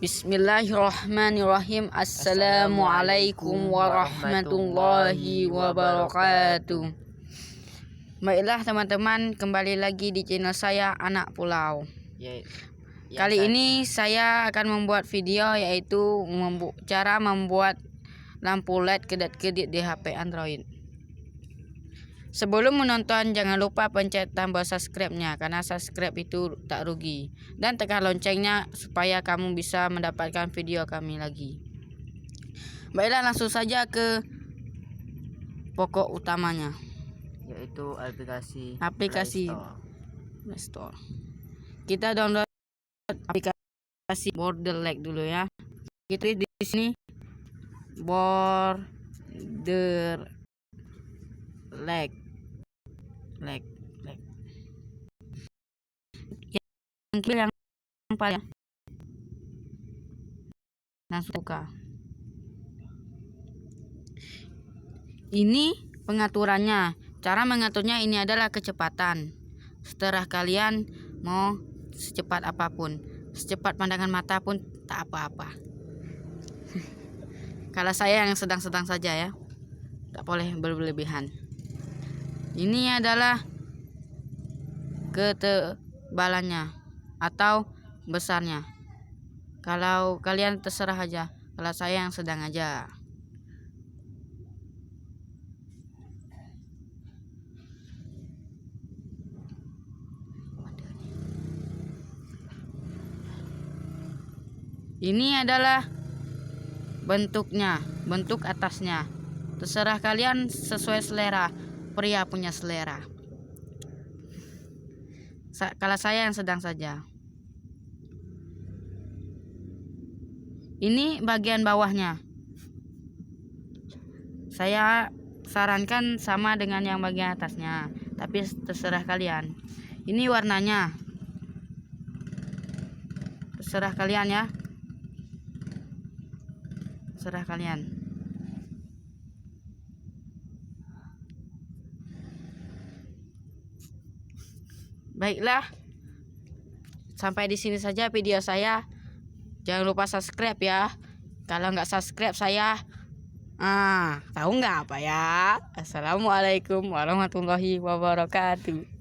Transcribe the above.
Bismillahirrahmanirrahim. Assalamualaikum warahmatullahi wabarakatuh. Baiklah teman-teman, kembali lagi di channel saya Anak Pulau. Kali ini saya akan membuat video yaitu cara membuat lampu LED kedap-kedip di HP Android. Sebelum menonton jangan lupa pencet tombol subscribe-nya karena subscribe itu tak rugi, dan tekan loncengnya supaya kamu bisa mendapatkan video kami lagi. Baiklah, langsung saja ke pokok utamanya, yaitu aplikasi Play Store. Kita download aplikasi Borderlag dulu ya. Kita di sini Borderlag. Yang paling langsung buka. Ini pengaturannya. Cara mengaturnya ini adalah kecepatan. Setelah kalian mau secepat apapun, secepat pandangan mata pun tak apa-apa. Kalau saya yang sedang-sedang saja ya, tak boleh berlebihan. Ini adalah ketebalannya atau besarnya. Kalau kalian terserah aja. Kalau saya yang sedang aja. Ini adalah bentuknya, bentuk atasnya. Terserah kalian sesuai selera. Pria punya selera. Kalau saya yang sedang saja. Ini bagian bawahnya. Saya sarankan sama dengan yang bagian atasnya, tapi terserah kalian. Ini warnanya. Terserah kalian ya. Terserah kalian. Baiklah, sampai di sini saja video saya. Jangan lupa subscribe ya. Kalau nggak subscribe saya, tahu nggak apa ya? Assalamualaikum warahmatullahi wabarakatuh.